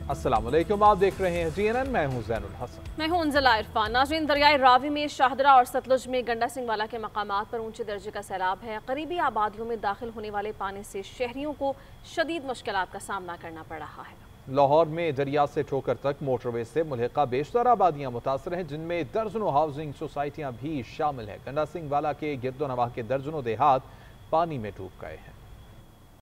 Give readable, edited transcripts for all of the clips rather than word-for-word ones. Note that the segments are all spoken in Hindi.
अस्सलाम वालेकुम, आप देख रहे हैं GNN। मैं हूं ज़ैनुल हसन। मैं हूं अंजला इरफान। नाज़रीन, दरियाए रावी में शाहदरा और सतलुज में गंडा सिंह वाला के मकामात पर ऊंचे दर्जे का सैलाब है। करीबी आबादियों में दाखिल होने वाले पानी से शहरियों को शदीद मुश्किलात का सामना करना पड़ रहा है। लाहौर में दरिया से ठोकर तक मोटरवे से मुल्हिका बेशतर आबादियां मुतासर हैं, जिनमें दर्जनों हाउसिंग सोसाइटियां भी शामिल हैं। गंडा सिंह वाला के गिरदोनवाह के दर्जनों देहात पानी में डूब गए हैं।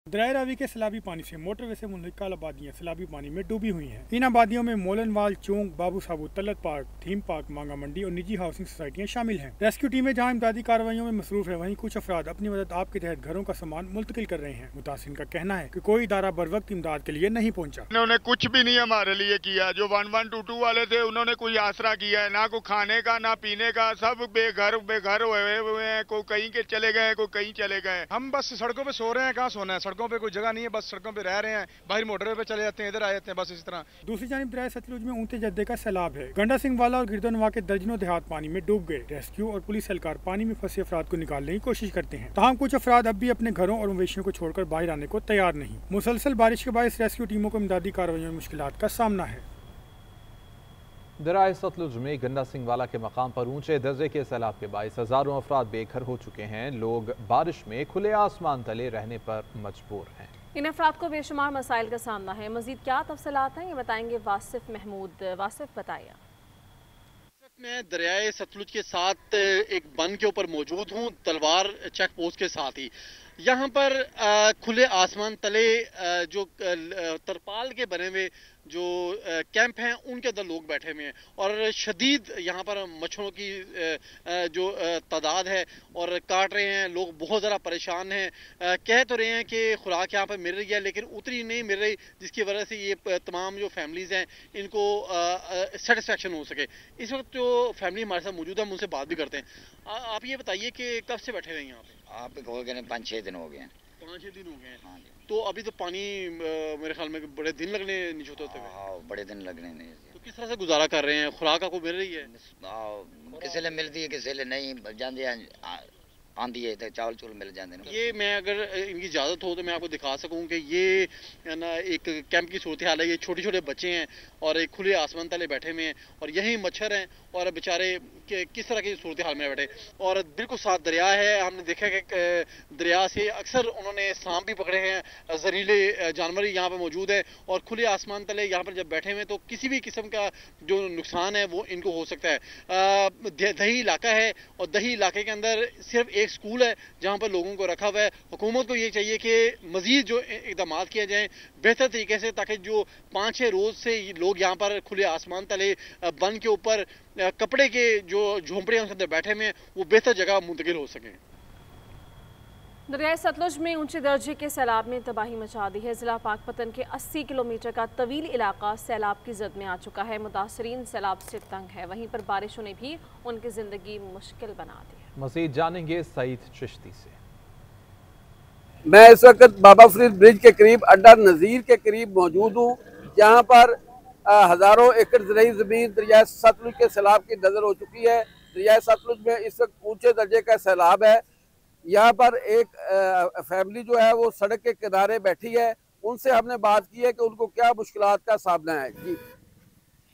दरियाए रावी के सैलाबी पानी से मोटरवे से मुल्हिका आबादियां सैलाबी पानी में डूबी हुई हैं। इन आबादियों में मोलनवाल, चौंक, बाबू साबू, तलत पार्क, थीम पार्क, मांगा मंडी और निजी हाउसिंग सोसाइटियां शामिल हैं। रेस्क्यू टीमें जहां इमदादी कार्रवाइयों में मसरूफ है, वहीं कुछ अफराद अपनी मदद आप के तहत घरों का सामान मुंतकिल कर रहे हैं। मुतासिरीन का कहना है कि कोई इदारा बर वक्त इमदाद के लिए नहीं पहुँचा। उन्होंने कुछ भी नहीं हमारे लिए किया। जो 1122 वाले थे उन्होंने कोई आसरा किया है, ना कोई खाने का ना पीने का। सब बेघर हुए हैं। कोई कहीं के चले गए, कोई कहीं चले गए। हम बस सड़कों पे सो रहे हैं, कहाँ सोना है। सड़कों पे कोई जगह नहीं है, बस सड़कों पे रह रहे हैं। बाहर मोटरवे पे चले जाते हैं, इधर आ जाते हैं, बस इस तरह। दूसरी जानिब दरियाए सतलुज में ऊंचे जद्दे का सैलाब है। गंडा सिंह वाला और गिरदोनवाह के दर्जनों देहात पानी में डूब गए। रेस्क्यू और पुलिस एहलकार पानी में फंसे अफराद को निकालने की कोशिश करते हैं, तमाम कुछ अफराद अब भी अपने घरों और मवेशियों को छोड़कर बाहर आने को तैयार नहीं। मुसलसल बारिश के बायस रेस्क्यू टीमों को इमदादी कार्रवाइयों में मुश्किलात का सामना है। दरियाए सतलुज में गंडा सिंह वाला के मकाम पर ऊंचे दर्जे के सैलाब के बायस हजारों अफराद बेघर हो चुके हैं। लोग बारिश में खुले आसमान तले रहने पर मजबूर हैं। इन अफराद को बेशुमार मसाइल का सामना है। मजीद क्या तफसीलात हैं, ये बताएंगे वासिफ महमूद। वासिफ, बताइए। मैं दरियाए सतलुज के साथ एक बंद के ऊपर मौजूद हूँ, तलवार चेक पोस्ट के साथ ही। यहाँ पर खुले आसमान तले जो तरपाल के बने हुए जो कैंप हैं उनके अंदर लोग बैठे हुए हैं और शदीद यहाँ पर मच्छरों की जो तादाद है और काट रहे हैं। लोग बहुत ज़्यादा परेशान हैं। कह तो रहे हैं कि खुराक यहाँ पर मिल रही है, लेकिन उतनी नहीं मिल रही, जिसकी वजह से ये तमाम जो फैमिलीज़ हैं इनको सेटिस्फेक्शन हो सके। इस वक्त जो फैमिली हमारे साथ मौजूद है, हम उनसे बात भी करते हैं। आप ये बताइए कि कब से बैठे हुए हैं यहाँ पे? आप हो गए 5-6 दिन हो गए हैं। 5-6 दिन हो गए हैं। हाँ जी। तो अभी तो पानी मेरे ख्याल में बड़े दिन लगने नीचे होते हुए। हाँ, बड़े दिन लगने नहीं। तो किस तरह से गुजारा कर रहे हैं? खुराक आपको मिल रही है? किसी ले मिलती है, किसी ले नहीं। जाते आंधी है तो चावल चूल मिल जाते हैं। ये मैं अगर इनकी इजाज़त हो तो मैं आपको दिखा सकूं कि ये ना एक कैंप की सूरत हाल है। ये छोटे छोटे बच्चे हैं और एक खुले आसमान तले बैठे हुए हैं और यही मच्छर हैं और बेचारे किस तरह की सूरत हाल में बैठे। और बिल्कुल साथ दरिया है। हमने देखा कि दरिया से अक्सर उन्होंने सांप भी पकड़े हैं, जहरीले जानवर यहाँ पर मौजूद है और खुले आसमान तले यहाँ पर जब बैठे हुए तो किसी भी किस्म का जो नुकसान है वो इनको हो सकता है। दही इलाका है और दही इलाके के अंदर सिर्फ एक स्कूल है जहां पर लोगों को रखा हुआ है। हुकूमत को ये चाहिए कि मजीद जो इकदाम किए जाएं बेहतर तरीके से, ताकि जो 5-6 रोज से लोग यहाँ पर खुले आसमान तले बन के ऊपर कपड़े के जो झोंपड़े हैं उसके अंदर बैठे हुए हैं वो बेहतर जगह मुंतकिल हो सकें। दरियाए सतलुज में ऊंचे दर्जे के सैलाब ने तबाही मचा दी है। जिला पाकपतन के 80 किलोमीटर का तवील इलाका सैलाब की जद में आ चुका है। मुतासरीन सैलाब से तंग है। वहीं पर बारिशों ने भी उनकी जिंदगी मुश्किल बना दी है। मज़ीद जानेंगे सईद चिश्ती से। मैं इस वक्त बाबा फरीद ब्रिज के करीब अड्डा नज़ीर के करीब मौजूद हूँ, जहाँ पर हज़ारों एकड़ ज़राई ज़मीन दरिया सतलुज के सैलाब की नज़र हो चुकी है। दरिया सतलुज में इस वक्त ऊंचे दर्जे का सैलाब है। यहाँ पर एक फैमिली जो है वो सड़क के किनारे बैठी है। उनसे हमने बात की है कि उनको क्या मुश्किलात का सामना है।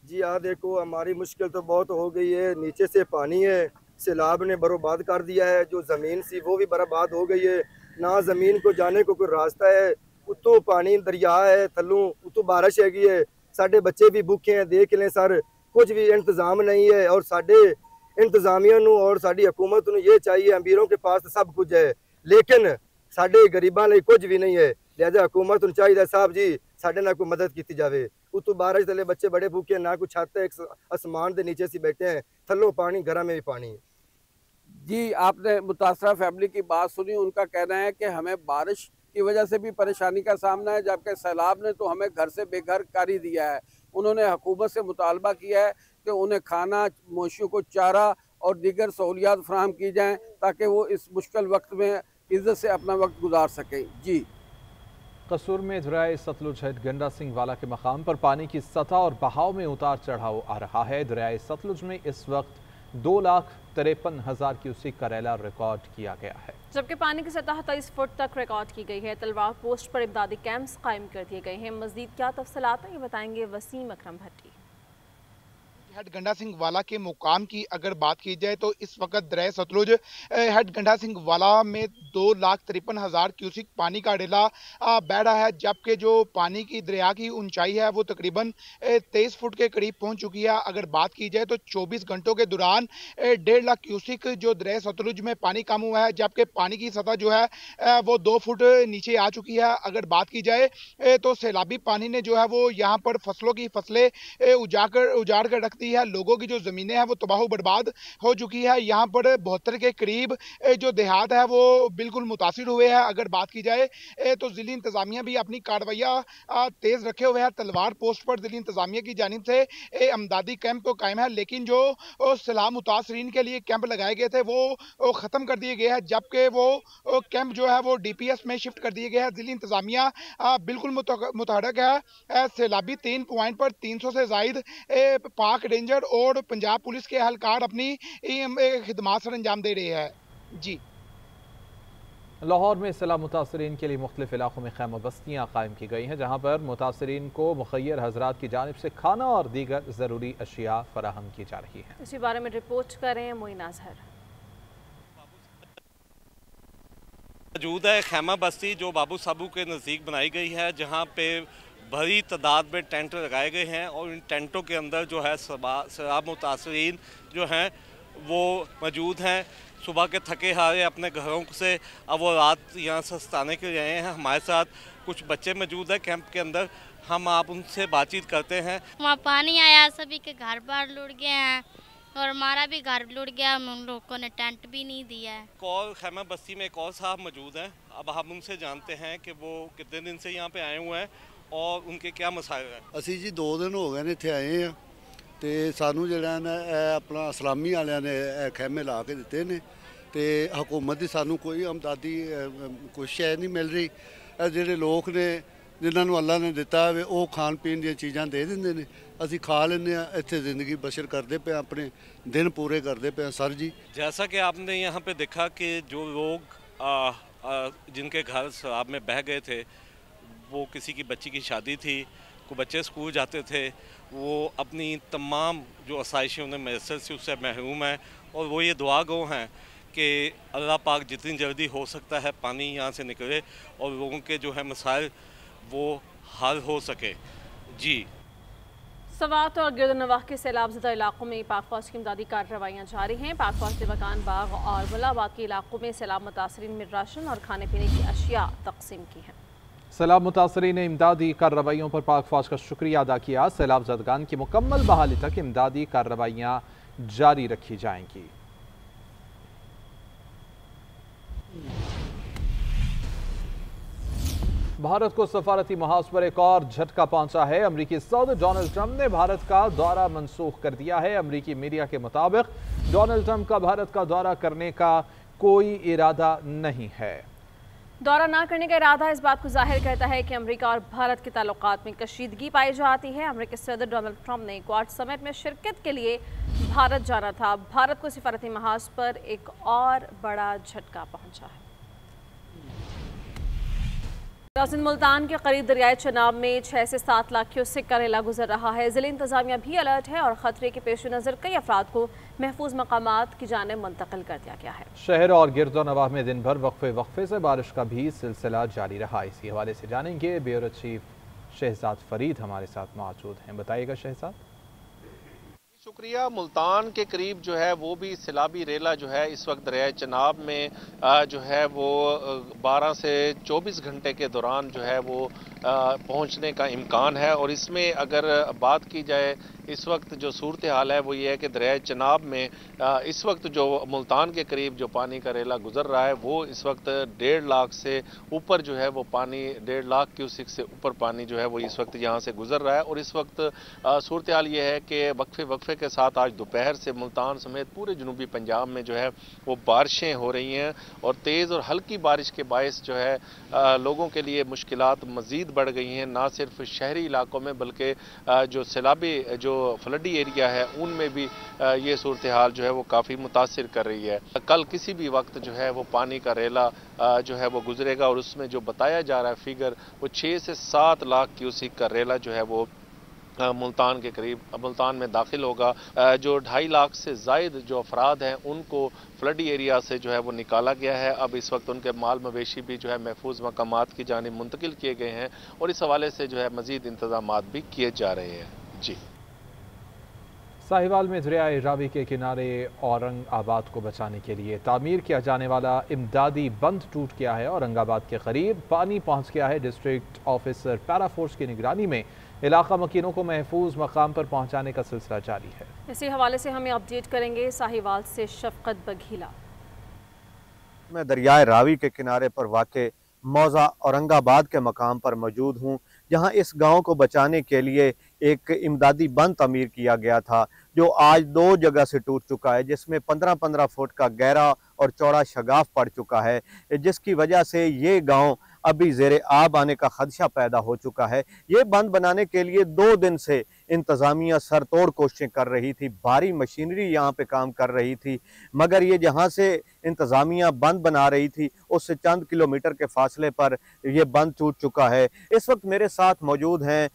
जी हाँ, देखो हमारी मुश्किल तो बहुत हो गई है। नीचे से पानी है, सैलाब ने बर्बाद कर दिया है। जो ज़मीन सी वो भी बर्बाद हो गई है। ना ज़मीन को जाने को कोई रास्ता है। उतो पानी दरिया है, थल्लों उतो बारिश हैगी है। साढ़े बच्चे भी भूखे हैं, देख लें सर, कुछ भी इंतज़ाम नहीं है। और साढ़े इंतजामिया नूं और साड़ी हुकूमत नूं ये चाहिए, अमीरों के पास तो सब कुछ है लेकिन साढ़े गरीबां लई कुछ भी नहीं है। लिहाजा हुकूमत नूं चाहिए साहब जी साढ़े नाल कोई मदद की जाए। उतों बारिश तले बच्चे बड़े भूखे हैं, ना कोई छत है, एक आसमान के नीचे से बैठे हैं, थल्लों पानी, घर में भी पानी है। जी, आपने मुतासरा फैमिली की बात सुनी। उनका कहना है कि हमें बारिश की वजह से भी परेशानी का सामना है, जबकि सैलाब ने तो हमें घर से बेघर कर ही दिया है। उन्होंने हुकूमत से मुतालबा किया है कि उन्हें खाना, मवेशियों को चारा और दीगर सहूलियात फराहम की जाएँ ताकि वो इस मुश्किल वक्त में इज्जत से अपना वक्त गुजार सकें। जी, कसूर में दरियाए सतलुज गंडा सिंह वाला के मकाम पर पानी की सतह और बहाव में उतार चढ़ाव आ रहा है। दरियाए सतलुज में इस वक्त 2,53,000 क्यूसेक का रेला रिकॉर्ड किया गया है। जबकि पानी की सतह 23 फुट तक रिकॉर्ड की गई है। तलवार पोस्ट पर इमदादी कैंप्स कायम कर दिए गए हैं। मजीद क्या तफसीलात हैं ये बताएंगे वसीम अकरम भट्टी। हेड गंडा सिंह वाला के मुकाम की अगर बात की जाए तो इस वक्त दरिया सतलुज हेड गंडा सिंह वाला में 2,53,000 क्यूसिक पानी का डेला बह रहा है, जबकि जो पानी की दरिया की ऊंचाई है वो तकरीबन 23 फुट के करीब पहुंच चुकी है। अगर बात की जाए तो 24 घंटों के दौरान 1.5 लाख क्यूसिक जो दरिया सतलुज में पानी कम हुआ है, जबकि पानी की सतह जो है वो 2 फुट नीचे आ चुकी है। अगर बात की जाए तो सैलाबी पानी ने जो है वो यहाँ पर फसलों की फसलें उजाड़ कर रख दी है। लोगों की जो जमीनें हैं वो तबाह बर्बाद हो चुकी है। यहाँ पर 72 के करीब जो देहात है वो बिल्कुल मुतासिर हुए हैं। अगर बात की जाए तो जिली इंतजामिया भी अपनी कार्रवाइयाँ तेज रखे हुए हैं। तलवार पोस्ट पर जिली इंतजामिया की जानिब से अमदादी कैंप तो कायम है, लेकिन जो सैलाब मुतासरीन के लिए कैंप लगाए गए थे वो खत्म कर दिए गए हैं, जबकि वो कैंप जो है वो DPS में शिफ्ट कर दिए गए हैं। जिली इंतजामिया बिल्कुल मुतहरक है। सैलाबी 3 पॉइंट पर 300 से जायद पाक रेंजर और पंजाब पुलिस के एहलकार अपनी खिदमात सर अंजाम दे रहे हैं। जी, लाहौर में सैलाब मुतासरीन के लिए मुख्तलिफ इलाकों में खैमा बस्तियाँ कायम की गई हैं, जहाँ पर मुतासरीन को मुखय्यर हजरात की जानिब से खाना और दीगर ज़रूरी अशिया फराहम की जा रही हैं। इसी बारे में रिपोर्ट करें मोइन अजहर। मौजूद है खैमा बस्ती जो बाबू साबू के नज़दीक बनाई गई है, जहाँ पे बड़ी तादाद में टेंट लगाए गए हैं और इन टेंटों के अंदर जो है सैलाब मुतासरीन जो हैं वो मौजूद हैं। सुबह के थके हारे अपने घरों से अब वो रात यहाँ सस्ताने के लिए आए हैं। हमारे साथ कुछ बच्चे मौजूद हैं कैंप के अंदर, हम आप उनसे बातचीत करते हैं। वहाँ पानी आया, सभी के घर बार लुट गए हैं और हमारा भी घर लुट गया, उन लोगों ने टेंट भी नहीं दिया है। और खैमा बस्ती में एक और साहब मौजूद हैं, अब हम उनसे जानते हैं कि वो कितने दिन से यहाँ पे आए हुए हैं और उनके क्या मसाइल हैं। ਅਸੀਂ ਜੀ 2 दिन हो गए ने इत्थे आए हैं ਤੇ ਸਾਨੂੰ ਜਿਹੜਾ ਨਾ ਆਪਣਾ ਇਸਲਾਮੀ ਵਾਲਿਆਂ ਨੇ ਖੈਮੇ ਲਾ ਕੇ ਦਿੱਤੇ ਨੇ ਤੇ ਹਕੂਮਤ ਦੀ ਸਾਨੂੰ ਕੋਈ ਅਮਦਾਦੀ ਕੋਈ ਸ਼ੈ ਨਹੀਂ ਮਿਲ ਰਹੀ। ਜਿਹੜੇ ਲੋਕ ਨੇ ਜਿਨ੍ਹਾਂ ਨੂੰ ਅੱਲਾ ਨੇ ਦਿੱਤਾ ਹੋਵੇ ਉਹ ਖਾਣ ਪੀਣ ਦੀਆਂ ਚੀਜ਼ਾਂ ਦੇ ਦਿੰਦੇ ਨੇ, ਅਸੀਂ ਖਾ ਲੈਂਦੇ ਆ, ਇੱਥੇ ਜ਼ਿੰਦਗੀ ਬਸ਼ਰ ਕਰਦੇ ਪਏ, ਆਪਣੇ दिन पूरे करते पे सर जी। जैसा कि आपने यहाँ पे देखा कि जो लोग जिनके घर शराब में बह गए थे, वो किसी की बच्ची की शादी थी, को बच्चे स्कूल जाते थे, वो अपनी तमाम जो आसाइशें उन्हें मैसर से उससे महरूम हैं और वो ये दुआ गो हैं कि अल्लाह पाक जितनी जल्दी हो सकता है पानी यहाँ से निकले और लोगों के जो है मसाइल वो हल हो सके। जी, सवात और गिरदनवाह के सैलाबज़दा इलाकों में पाक फौज की इमदादी कार्रवाइयाँ जारी हैं। पाक फौज ने मकान बाग और मुलाबाद के इलाकों में सैलाब मुतासरीन में राशन और खाने पीने की अशिया तकसीम की हैं। सैलाब मुतासरीन ने इमदादी कार्रवाइयों पर पाक फौज का शुक्रिया अदा किया। सैलाब ज़दगान की मुकम्मल बहाली तक इमदादी कार्रवाइयाँ जारी रखी जाएंगी। भारत को सफारती महाज पर एक और झटका पहुंचा है। अमरीकी सदर डोनाल्ड ट्रंप ने भारत का दौरा मंसूख कर दिया है। अमरीकी मीडिया के मुताबिक डोनाल्ड ट्रंप का भारत का दौरा करने का कोई इरादा नहीं है। दौरा न करने का इरादा इस बात को जाहिर करता है कि अमेरिका और भारत के ताल्लुकात में कशीदगी पाई जाती है। अमेरिकी सदर डोनाल्ड ट्रंप ने क्वाड समिट में शिरकत के लिए भारत जाना था। भारत को सफारती महाज पर एक और बड़ा झटका पहुंचा है। राजिन मुल्तान के करीब दरियाए चनाब में 6 से 7 लाख क्यूसेक का रेला गुजर रहा है। जिले इंतजामिया भी अलर्ट है और खतरे के पेश नज़र कई अफराद को महफूज मकामात की जानिब मुंतकिल कर दिया गया है। शहर और गिरदोनवाह में दिन भर वक्फे से बारिश का भी सिलसिला जारी रहा। इसी हवाले से जानेंगे ब्यूरो चीफ शहजाद फरीद हमारे साथ मौजूद हैं। बताइएगा शहजाद। शुक्रिया। मुल्तान के करीब जो है वो भी सैलाबी रेला जो है इस वक्त दरिया चनाब में जो है वो 12 से 24 घंटे के दौरान जो है वो पहुंचने का इम्कान है। और इसमें अगर बात की जाए इस वक्त जो सूरत हाल है वो ये है कि दरिया चनाब में इस वक्त जो मुल्तान के करीब जो पानी का रेला गुजर रहा है वो इस वक्त 1.5 लाख से ऊपर जो है वो पानी 1.5 लाख क्यूसिक से ऊपर पानी जो है वो इस वक्त यहाँ से गुजर रहा है। और इस वक्त सूरत हाल ये है कि वक्फे के साथ आज दोपहर से मुल्तान समेत पूरे जनूबी पंजाब में जो है वो बारिशें हो रही हैं और तेज़ और हल्की बारिश के बायस जो है लोगों के लिए मुश्किलात मज़ीद मज़ीद बढ़ गई हैं, ना सिर्फ शहरी इलाकों में बल्कि जो सैलाबी जो फ्लडी एरिया है उनमें भी ये सूरत हाल जो है वो काफ़ी मुतासिर कर रही है। कल किसी भी वक्त जो है वो पानी का रेला जो है वो गुजरेगा और उसमें जो बताया जा रहा है फिगर वो 6 से 7 लाख क्यूसिक का रेला जो है वो मुल्तान के करीब मुल्तान में दाखिल होगा। जो 2.5 लाख से ज़ायद जो अफराद हैं उनको फ्लडी एरिया से जो है वो निकाला गया है। अब इस वक्त उनके माल मवेशी भी जो है महफूज मकामात की जानिब मुंतकिल किए गए हैं और इस हवाले से जो है मज़ीद इंतज़ामात भी किए जा रहे हैं। जी, साहिवाल में दरियाए रावी के किनारे औरंगाबाद को बचाने के लिए तामीर किया जाने वाला इमदादी बंद टूट गया है। औरंगाबाद के करीब पानी पहुंच गया है। डिस्ट्रिक्ट ऑफिसर पैराफोर्स की निगरानी में इलाका मकीनों को महफूज मकाम पर पहुंचाने का सिलसिला जारी है। इसी हवाले से हमें अपडेट करेंगे साहिवाल से शफकत बघीला। मैं दरियाए रावी के किनारे पर वाक़े मौज़ा औरंगाबाद के मकाम पर मौजूद हूँ, जहाँ इस गांव को बचाने के लिए एक इमदादी बंद तमीर किया गया था जो आज 2 जगह से टूट चुका है, जिसमें 15-15 फुट का गहरा और चौड़ा शगाफ पड़ चुका है, जिसकी वजह से ये गांव अभी ज़ेरे आब आने का खदशा पैदा हो चुका है। ये बंद बनाने के लिए 2 दिन से इंतज़ामिया सरतोड़ कोशिशें कर रही थी, भारी मशीनरी यहाँ पे काम कर रही थी, मगर ये जहाँ से इंतज़ामिया बंद बना रही थी उससे चंद किलोमीटर के फासले पर ये बंद टूट चुका है। इस वक्त मेरे साथ मौजूद हैं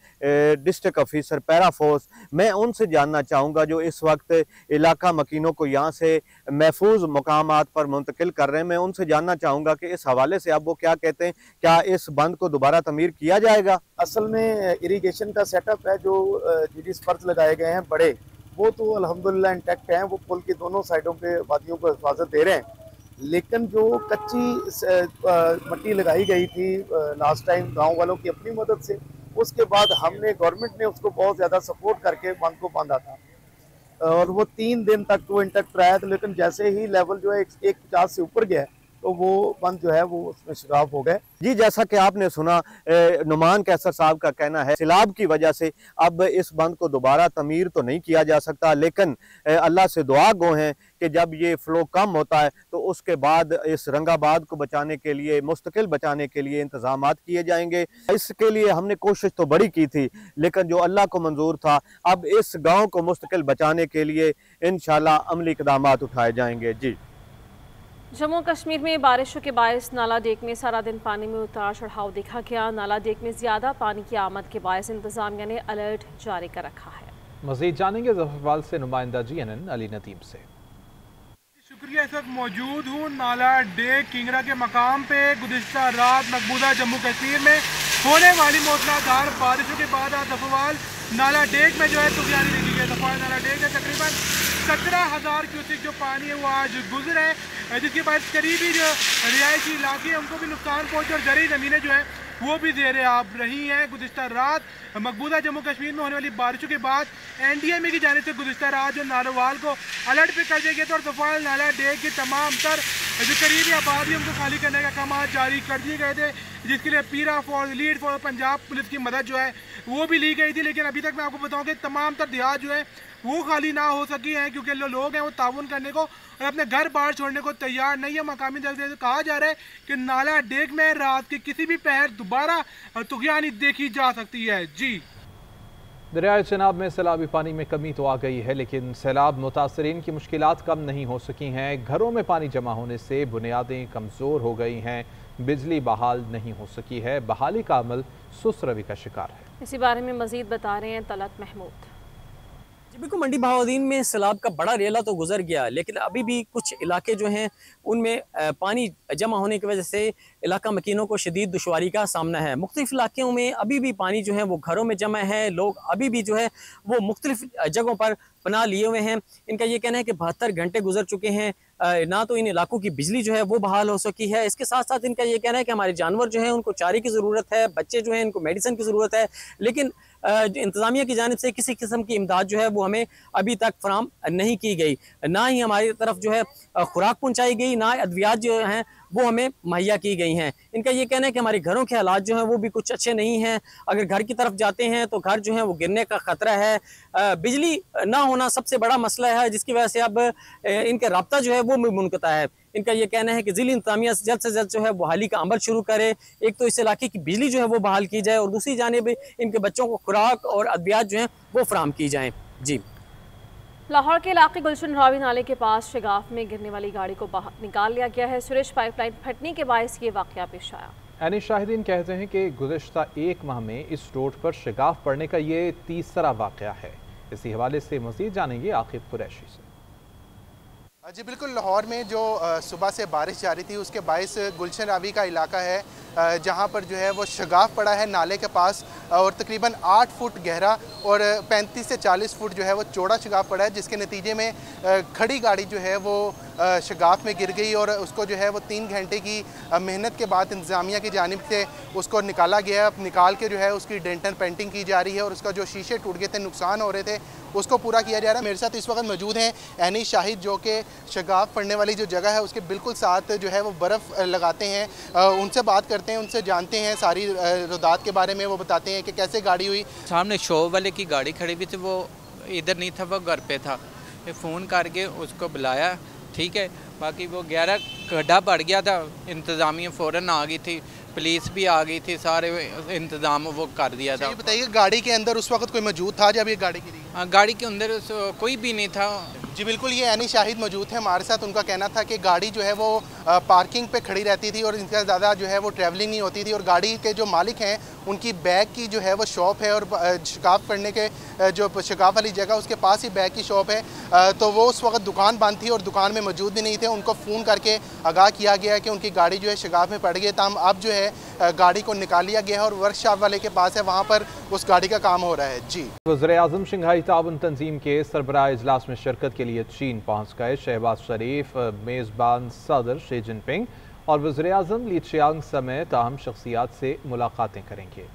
डिस्ट्रिक्ट ऑफिसर पैराफोर्स। मैं उनसे जानना चाहूँगा जो इस वक्त इलाका मकीनों को यहाँ से महफूज मकामात पर मुंतकिल कर रहे हैं। मैं उनसे जानना चाहूँगा कि इस हवाले से अब वो क्या कहते हैं, क्या इस बंद को दोबारा तमीर किया जाएगा? असल में इरिगेशन का सेटअप है, जो जीडीएस फर्ज लगाए गए हैं बड़े, वो तो अल्हम्दुलिल्लाह इंटैक्ट हैं, वो पुल की दोनों साइडों पे वादियों को हिफाजत दे रहे हैं। लेकिन जो कच्ची मट्टी लगाई गई थी लास्ट टाइम गांव वालों की अपनी मदद से, उसके बाद हमने गवर्नमेंट ने उसको बहुत ज़्यादा सपोर्ट करके बंद को बांधा था और वो 3 दिन तक तो इंटैक्ट रहा था। लेकिन जैसे ही लेवल जो है 150 से ऊपर गया तो वो बंद जो है वो उसमें शगाफ हो गए। जी, जैसा कि आपने सुना नुमान कैसर साहब का कहना है सैलाब की वजह से अब इस बंद को दोबारा तमीर तो नहीं किया जा सकता, लेकिन अल्लाह से दुआ गो हैं कि जब ये फ्लो कम होता है तो उसके बाद इस रंगाबाद को बचाने के लिए, मुस्तकिल बचाने के लिए इंतजामात किए जाएंगे। इसके लिए हमने कोशिश तो बड़ी की थी, लेकिन जो अल्लाह को मंजूर था, अब इस गाँव को मुस्तकिल बचाने के लिए इंशाअल्लाह अमली इक़दामात उठाए जाएंगे। जी, जम्मू कश्मीर में बारिशों के बायस नाला डेक में सारा दिन पानी में उतार चढ़ाव देखा गया। नाला डेक में ज्यादा पानी की आमद के बायस इंतजामिया ने अलर्ट जारी कर रखा है। मजीद जानेंगे जफरवाल से नुमाइंदा GNN अली नदीम से। शुक्रिया, इस वक्त मौजूद हूँ नाला डेक किंगरा के मकाम पे। गुज़िश्ता रात मकबूजा जम्मू कश्मीर में होने वाली मूसलाधार बारिशों के बाद आज जफरवाल नाला डेक में जो है तूफानी देखी गई। जफरवाल नाला डेक है तकरीबन 17,000 क्यूसिक जो पानी है वो आज गुजर है, जिसके बाद करीबी जो रिहायशी इलाके हैं उनको भी नुकसान पहुँचे और जरी ज़मीनें जो है वो भी ज़ेरे आब रही हैं। गुज़िश्ता रात मकबूजा जम्मू कश्मीर में होने वाली बारिशों के बाद NDMA की जानिब से गुज़िश्ता रात जो नारोवाल को अलर्ट पे कर दिया गया था और जफरवाल नाला डेक के तमाम तर जो करीबी आबादी उनको खाली करने का काम जारी कर दिए गए थे, जिसके लिए पीरा force, lead force, Punjab police की मदद जो है वो भी ली गई थी। लेकिन अभी तक मैं आपको बताऊँ कि तमाम तर देहात जो है वो खाली ना हो सकी हैं, क्योंकि लोग हैं वो ताउन करने को और अपने घर बाहर छोड़ने को तैयार नहीं है। मकामी दर्जे से कहा जा रहा है कि नाला डेक में रात के किसी भी पहर दोबारा तुगयानी देखी जा सकती है। जी, दरियाए चनाब में सैलाबी पानी में कमी तो आ गई है, लेकिन सैलाब मुतासरीन की मुश्किलात कम नहीं हो सकी हैं। घरों में पानी जमा होने से बुनियादें कमज़ोर हो गई हैं, बिजली बहाल नहीं हो सकी है, बहाली का अमल सुस्त रवि का शिकार है। इसी बारे में मजीद बता रहे हैं तलत महमूद। बिल्कुल, मंडी बहाउद्दीन में सैलाब का बड़ा रेला तो गुजर गया, लेकिन अभी भी कुछ इलाके जो हैं उनमें पानी जमा होने की वजह से इलाका मकीनों को शदीद दुश्वारी का सामना है। मुख्तलिफ इलाकों में अभी भी पानी जो है वो घरों में जमा है, लोग अभी भी जो है वो मुख्तलिफ जगहों पर पनाह लिए हुए हैं। इनका ये कहना है कि 72 घंटे गुजर चुके हैं, ना तो इन इलाकों की बिजली जो है वो बहाल हो सकी है। इसके साथ साथ इनका ये कहना है कि हमारे जानवर जो हैं उनको चारे की ज़रूरत है, बच्चे जो हैं इनको मेडिसिन की ज़रूरत है, लेकिन इंतज़ामिया की जानिब से किसी किस्म की इमदाद जो है वो हमें अभी तक फराम नहीं की गई। ना ही हमारी तरफ जो है खुराक पहुँचाई गई, ना अद्वियात जो हैं वो हमें मुहैया की गई हैं। इनका ये कहना है कि हमारे घरों के हालात जो हैं वो भी कुछ अच्छे नहीं हैं। अगर घर की तरफ जाते हैं तो घर जो है वो गिरने का ख़तरा है। बिजली ना होना सबसे बड़ा मसला है, जिसकी वजह से अब इनका रब्ता जो है वो मुनक़ता है। इनका ये कहना है कि ज़िली इंतज़ामिया जल्द से जल्द जो है बहाली का अमल शुरू करे। एक तो इस इलाके की बिजली जो है वो बहाल की जाए और दूसरी जानिब इनके बच्चों को खुराक और अद्वियात जो हैं वो फराहम की जाएँ। जी, लाहौर के इलाके गुलशन रावी नाले के पास शगाफ में गिरने वाली गाड़ी को बाहर निकाल लिया गया है। सुरेश पाइपलाइन फटने के बायस ये वाकया पेश आया। यानी शाहिदीन कहते हैं कि गुज़िश्ता एक माह में इस रोड पर शगाफ पड़ने का ये तीसरा वाकया है। इसी हवाले से मज़ीद जानेंगे आकिब कुरैशी से। जी बिल्कुल, लाहौर में जो सुबह से बारिश जारी थी उसके बायस गुलशन रावी का इलाका है जहां पर जो है वो शगाफ पड़ा है नाले के पास और तकरीबन 8 फुट गहरा और 35 से 40 फुट जो है वो चौड़ा शगाफ पड़ा है, जिसके नतीजे में खड़ी गाड़ी जो है वो शगाफ में गिर गई और उसको जो है वो 3 घंटे की मेहनत के बाद इंतज़ामिया की जानिब से उसको निकाला गया। निकाल के जो है उसकी डेंटल पेंटिंग की जा रही है और उसका जो शीशे टूट गए थे, नुकसान हो रहे थे, उसको पूरा किया जा रहा है। मेरे साथ इस वक्त मौजूद हैं एनी शाहिद, जो कि शगाफ पड़ने वाली जो जगह है उसके बिल्कुल साथ जो है वो बर्फ़ लगाते हैं। उनसे बात करते हैं, उनसे जानते हैं सारी रुदात के बारे में। वो बताते हैं कि कैसे गाड़ी हुई। सामने शॉप वाले की गाड़ी खड़ी हुई थी, वो इधर नहीं था, वो घर पे था। फ़ोन करके उसको बुलाया, ठीक है। बाकी वो 11 गड्ढा पड़ गया था, इंतज़ामिया फ़ौरन आ गई थी, पुलिस भी आ गई थी, सारे इंतज़ाम वो कर दिया था। बताइए, गाड़ी के अंदर उस वक्त कोई मौजूद था जब ये गाड़ी गिरी? गाड़ी के अंदर कोई भी नहीं था। जी बिल्कुल, ये एनी शाहिद मौजूद है हमारे साथ। उनका कहना था कि गाड़ी जो है वो पार्किंग पे खड़ी रहती थी और इनका ज़्यादा जो है वो ट्रैवलिंग नहीं होती थी और गाड़ी के जो मालिक हैं उनकी बैग की जो है वो शॉप है और शगाफ पड़ने के जो शगाफ वाली जगह उसके पास ही बैग की शॉप है। तो वो उस वक्त दुकान बंद थी और दुकान में मौजूद भी नहीं थे। उनको फ़ोन करके आगाह किया गया कि उनकी गाड़ी जो है शगाफ में पड़ गई। तमाम अब जो है गाड़ी को निकाल लिया गया है और वर्कशॉप वाले के पास है, वहाँ पर उस गाड़ी का काम हो रहा है। जी, वज़ीर-ए-आज़म शंघाई ताउन तंजीम के सरबराह इजलास में शिरकत के लिए चीन पहुँच गए। शहबाज शरीफ, मेज़बान सदर शी जिनपिंग और वज़ीर-ए-आज़म ली चियांग समेत अहम शख्सियात से मुलाकातें करेंगे।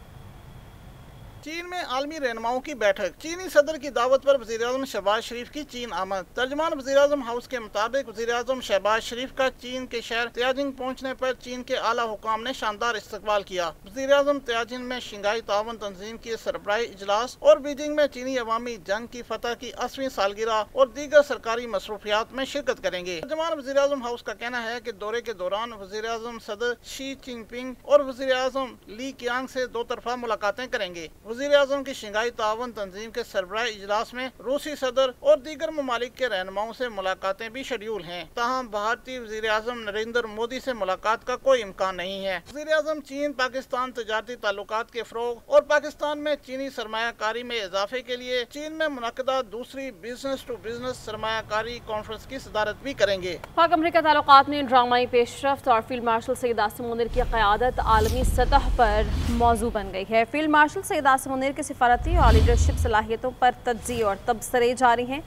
चीन में आलमी रहनुमाओं की बैठक। चीनी सदर की दावत पर वज़ीर-ए-आज़म शहबाज शरीफ की चीन आमद। तर्जमान वज़ीर-ए-आज़म हाउस के मुताबिक वज़ीर-ए-आज़म शहबाज शरीफ का चीन के शहर तियाजिंग पहुँचने पर चीन के आला हुकाम ने शानदार इस्तकबाल किया। वज़ीर-ए-आज़म तियाजिंग में शंघाई ताउन तंजीम के सरबराही इजलास और बीजिंग में चीनी अवामी जंग की फतह की 80वीं सालगिरह और दीगर सरकारी मसरूफियात में शिरकत करेंगे। तर्जमान वज़ीर-ए-आज़म हाउस का कहना है कि दौरे के दौरान वज़ीर-ए-आज़म सदर शी जिनपिंग और वज़ीर-ए-आज़म ली कियांग से 2 तरफा मुलाकातें करेंगे। वज़ीर-ए-आज़म की शंघाई ताउन तंजीम के सरबराही इजलास में रूसी सदर और दीगर ममालिक के रहनुमाओं से मुलाकातें भी शेड्यूल हैं। ताहम भारतीय वज़ीर-ए-आज़म नरेंद्र मोदी से मुलाकात का कोई इम्कान नहीं है। वज़ीर-ए-आज़म चीन पाकिस्तान तजारती ताल्लुकात के फ़रोग़ और पाकिस्तान में चीनी सरमायाकारी में इजाफे के लिए चीन में मुनक़दा दूसरी बिजनेस टू बिजनेस सरमायाकारी कॉन्फ्रेंस की सदारत भी करेंगे। पाक अमरीका ताल्लुकात में ड्रामाई पेशरफ्त और फील्ड मार्शल सैयद आसिम मुनीर की क़यादत आलमी सतह पर मौजू बन गई है। फील्ड मार्शल सैयद आसिम मुनीर की सिफारती और लीडरशिप सलाहियतों पर तज्ज़िया और तबसरे जारी हैं।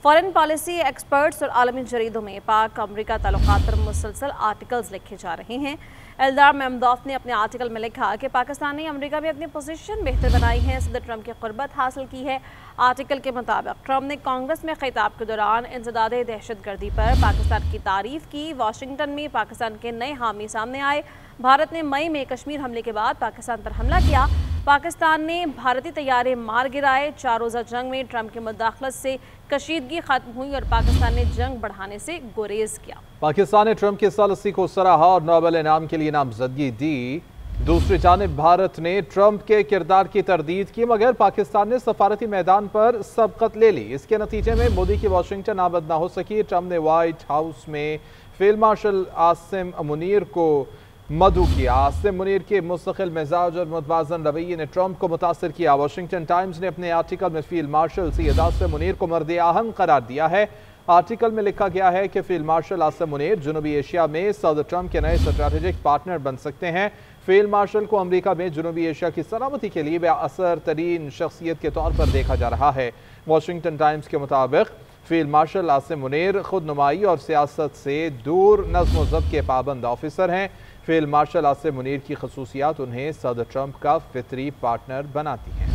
फॉरेन पॉलिसी एक्सपर्ट्स और आलमी जरीदों में पाक अमरीका ताल्लुकात पर मुसलसल आर्टिकल्स लिखे जा रहे हैं। एल्दार महमदौफ ने अपने आर्टिकल में लिखा कि पाकिस्तान ने अमरीका में अपनी पोजीशन बेहतर बनाई है, सदर ट्रंप की क़ुर्बत हासिल की है। आर्टिकल के मुताबिक ट्रंप ने कांग्रेस में खिताब के दौरान इंसदाद दहशतगर्दी पर पाकिस्तान की तारीफ की। वाशिंगटन में पाकिस्तान के नए हामी सामने आए। भारत ने मई में कश्मीर हमले के बाद पाकिस्तान पर हमला किया। पाकिस्तान ने भारतीय तैयारे मार गिराए। 4 रोज़ा जंग में ट्रंप की मुदाखलत से कशीदगी खत्म हुई और पाकिस्तान ने जंग बढ़ाने से गुरेज किया। पाकिस्तान ने ट्रंप की सॉलिसी को सराहा और नोबेल इनाम के लिए नामजदगी दी। दूसरी जानिब भारत ने ट्रंप के किरदार की तरदीद की, मगर पाकिस्तान ने सफारती मैदान पर सबकत ले ली। इसके नतीजे में मोदी की वाशिंगटन आमद न हो सकी। ट्रंप ने व्हाइट हाउस में फील्ड मार्शल आसिम मुनीर को मदऊ किया। आसिम मुनीर के मुस्तकिल मिजाज और मुतवाज़न रवैये ने ट्रंप को मुतासर किया। वाशिंगटन टाइम्स ने अपने आर्टिकल में फील्ड मार्शल सैयद आसिम मुनीर को मर्द अहम करार दिया है। आर्टिकल में लिखा गया है कि फील्ड मार्शल आसिम मुनीर जनूबी एशिया में सदर ट्रंप के नए स्ट्रैटेजिक पार्टनर बन सकते हैं। फील्ड मार्शल को अमरीका में जनूबी एशिया की सलामती के लिए बेअसर तरीन शख्सियत के तौर पर देखा जा रहा है। वाशिंगटन टाइम्स के मुताबिक फील्ड मार्शल आसिम मुनीर खुद नुमाई और सियासत से दूर नज़्म व ज़ब्त के पाबंद ऑफिसर हैं। फील्ड मार्शल आसिम मुनीर की खसूसियात उन्हें सदर ट्रंप का फितरी पार्टनर बनाती हैं।